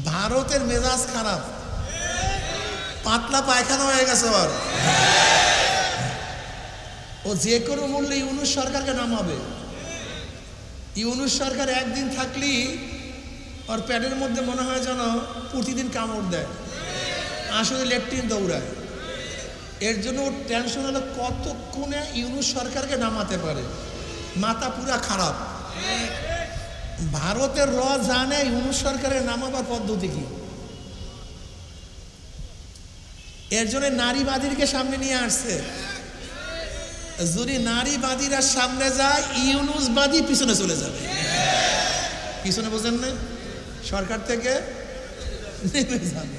ভারতের মেজাজ খারাপ, পাতলা পায়খানা হয়ে গেছে। আর ও যে কোনো মূল্যে ইউনূস সরকারকে নামাবে। ইউনূস সরকার একদিন থাকলেই ওর প্যাডের মধ্যে মনে হয় যেন প্রতিদিন কামড় দেয়, আসলে লেফটিন দৌড়ায়। এর জন্য ওর টেনশন হলো কতক্ষণে ইউনূস সরকারকে নামাতে পারে। মাথা পুরা খারাপ। ভারতের জানে ইউনূস সরকারের নামাবার পদ্ধতি কি। এর জন্য নারীবাদীকে সামনে নিয়ে আসছে। যদি নারীবাদীরা সামনে যায়, ইউনূসবাদী পিছনে চলে যাবে। পিছনে বোঝেন না, সরকার থেকে নেমে যাবে।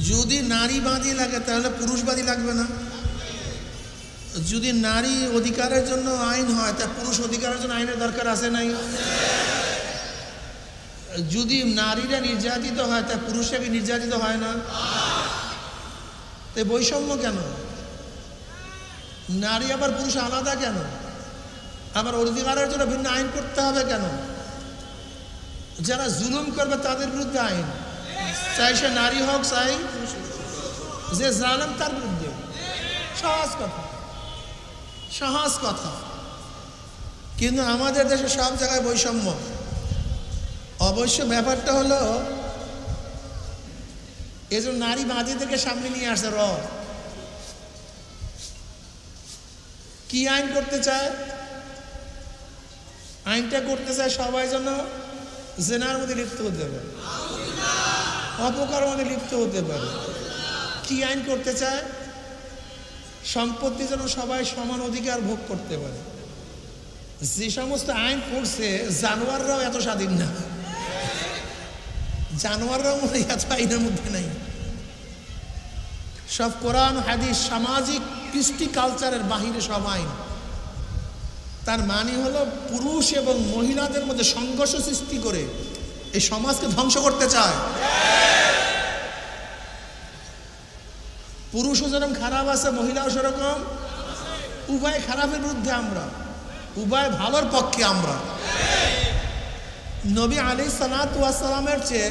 যদি নারীবাদী লাগে তাহলে পুরুষবাদী লাগবে না। যদি নারী অধিকারের জন্য আইন হয় তা পুরুষ অধিকারের জন্য আইনের দরকার আছে নাই? যদি নারীরা নির্যাতিত হয় তা পুরুষরা কি নির্যাতিত হয় না? তো বৈষম্য কেন? নারী আবার পুরুষ আলাদা কেন? আবার অধিকারের জন্য ভিন্ন আইন করতে হবে কেন? যারা জুলুম করবে তাদের বিরুদ্ধে আইন, চাই সে নারী হোক চাই যে জালেম তার বিরুদ্ধে। সহজ কথা, সহজ কথা। কিন্তু আমাদের দেশে সব জায়গায় বৈষম্য। অবশ্য ব্যাপারটা হলো এজন্য নারীবাদীদেরকে সামনে নিয়ে আসে। কি আইন করতে চায়? আইনটা করতে চায় সবাই যেন জেনার মধ্যে লিপ্ত হতে পারে, অপকার মধ্যে লিপ্ত হতে পারে। কি আইন করতে চায়? সম্পত্তি যেন সবাই সমান অধিকার ভোগ করতে পারে। যে সমস্ত আইন করছে জানোয়াররাও এত স্বাধীন না, জানোয়াররাও মনে এত আইনের মধ্যে নাই। সব কোরআন হাদিস সামাজিক কৃষ্টি কালচারের বাহিরে সব আইন। তার মানে হলো পুরুষ এবং মহিলাদের মধ্যে সংঘর্ষ সৃষ্টি করে এই সমাজকে ধ্বংস করতে চায়। পুরুষও যেরকম খারাপ আছে, মহিলাও সেরকম। উভয় খারাপের বিরুদ্ধে আমরা, উভয় ভালোর পক্ষে আমরা। নবী আলাইহিস সালাতু ওয়াস সালামের চেয়ে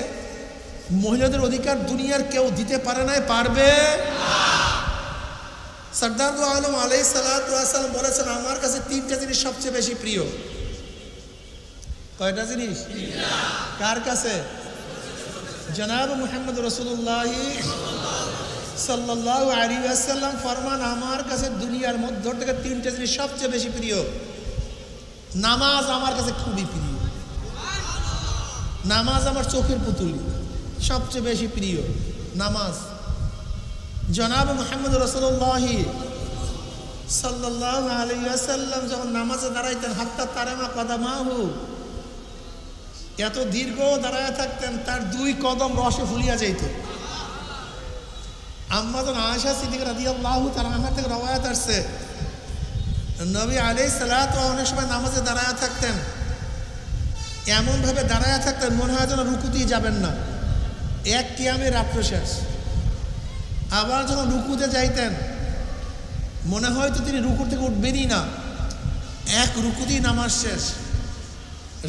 মহিলাদের অধিকার দুনিয়ার কেউ দিতে পারে নাই, পারবে না। সরদার দু আলম আলাইহিস সালাতু ওয়াস সালাম বলেছেন, আমার কাছে তিনটা জিনিস সবচেয়ে বেশি প্রিয়। কয়টা জিনিস? কার কাছে? জনাব মুহাম্মদ রাসূলুল্লাহ সাল্লাল্লাহু আলাইহি ওয়াসাল্লাম ফরমান, আমার কাছে দুনিয়ার মধ্যে থেকে তিনটা জিনিস সবচেয়ে বেশি প্রিয়। নামাজ আমার কাছে খুবই প্রিয়। নামাজ আমার চোখের পুতুলি, সবচেয়ে বেশি প্রিয় নামাজ। জনাব মুহাম্মদ রাসূলুল্লাহ সাল্লাল্লাহু আলাইহি ওয়াসাল্লাম যখন নামাজে দাঁড়াইতেন, হাত্তা তারামা কদমাহু, এত দীর্ঘ দাঁড়ায় থাকতেন তার দুই কদম রসে ফুলিয়া যাইত। আম্মা যখন আয়েশা সিদ্দিকা রাদিয়াল্লাহু তাআলা আনহা থেকে রওয়ায়াত আসছে, নবী আলাইহিস সালাতু অনেক সময় নামাজে দাঁড়ায় থাকতেন, এমনভাবে দাঁড়ায় থাকতেন মনে হয় যেন রুকুতেই যাবেন না। এক কিয়ামে রাত্র শেষ। আবার যখন রুকুতে যাইতেন মনে হয় তো তিনি রুকু থেকে উঠবেনই না, এক রুকুতেই নামাজ শেষ।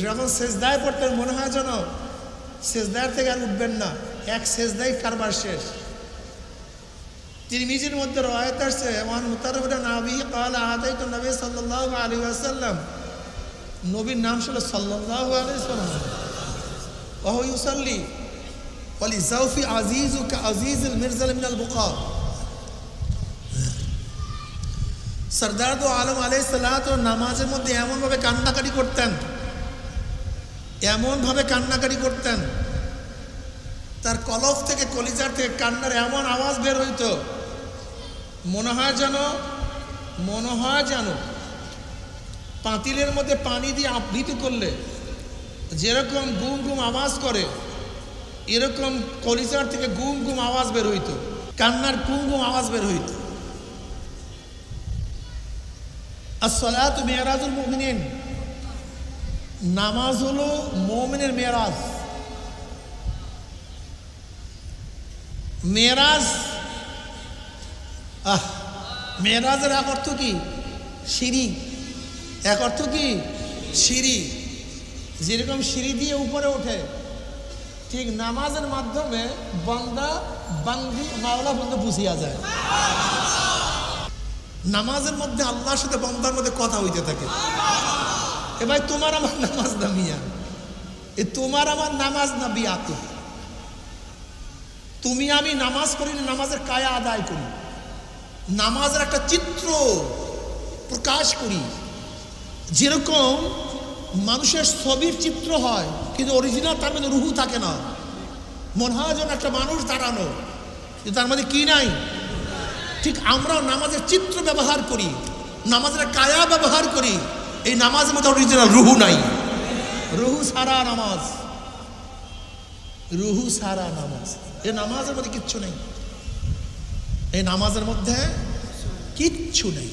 যখন সেজদায় পড়তেন মনে হয় যেন সেজদার থেকে আর উঠবেন না, এক সেজদাই কারবার শেষ। তিরমিজির মধ্যে রওয়ায়াত আসছে, ওয়ান মুতারবিনা নাবি ক্বালা আতাইতু নবী সাল্লাল্লাহু আলাইহি ওয়াসাল্লাম, নবীর নাম ছিল সাল্লাল্লাহু আলাইহি ওয়াসাল্লাম। ওয়া হুয়া ইউসাল্লি ওয়ালি যাওফি আজিজুকা আজিজুল মিরজাল মিনাল বুকা। সরদার দু আলম আলাইহিস সালাতু নামাজের মধ্যে এমনভাবে কান্নাকাটি করতেন, এমনভাবে কান্নাকাটি করতেন, তার কলব থেকে কলিজার থেকে কান্নার এমন আওয়াজ বের হইত মনে হয় যেন পাতিলের মধ্যে পানি দিয়ে আবৃত করলে যেরকম গুম গুম আওয়াজ করে, এরকম কলিজার থেকে গুম গুম আওয়াজ বের হইত, কান্নার গুম গুম আওয়াজ বের হইত। আসসালাতু মিরাজুল মুমিনিন, নামাজ হলো মুমিনের মেরাজ। মেরাজ, মেরাজের এক অর্থ কি? সিঁড়ি। এক অর্থ কি? সিঁড়ি। যেরকম সিঁড়ি দিয়ে উপরে ওঠে ঠিক নামাজের মাধ্যমে বান্দা বান্দি মাওলা বন্ধু বুঝিয়া যায়। নামাজের মধ্যে আল্লাহর সাথে বান্দার মধ্যে কথা হইতে থাকে। এ ভাই তোমার আমার নামাজ না মিয়া, এ তোমার আমার নামাজ না বিয়াত। তুমি আমি নামাজ করি না, নামাজের কায়া আদায় করি, নামাজের একটা চিত্র প্রকাশ করি। যেরকম মানুষের ছবির চিত্র হয় কিন্তু অরিজিনাল তার মধ্যে রুহু থাকে না, মনে হয় যেন একটা মানুষ দাঁড়ানো কিন্তু তার মধ্যে কি নাই। ঠিক আমরাও নামাজের চিত্র ব্যবহার করি, নামাজের কায়া ব্যবহার করি, এই নামাজের মধ্যে অরিজিনাল রুহু নাই। রুহু সারা নামাজ, রুহু সারা নামাজ, এই নামাজের মধ্যে কিচ্ছু নেই, এই নামাজের মধ্যে কিচ্ছু নেই,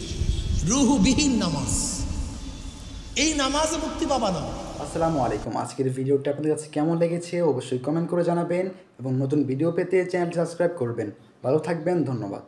রুহুবিহীন নামাজ। এই নামাজে মুক্তি পাবা না। আসসালামু আলাইকুম। আজকের ভিডিওটা আপনাদের কাছে কেমন লেগেছে অবশ্যই কমেন্ট করে জানাবেন এবং নতুন ভিডিও পেতে চ্যানেলটি সাবস্ক্রাইব করবেন। ভালো থাকবেন, ধন্যবাদ।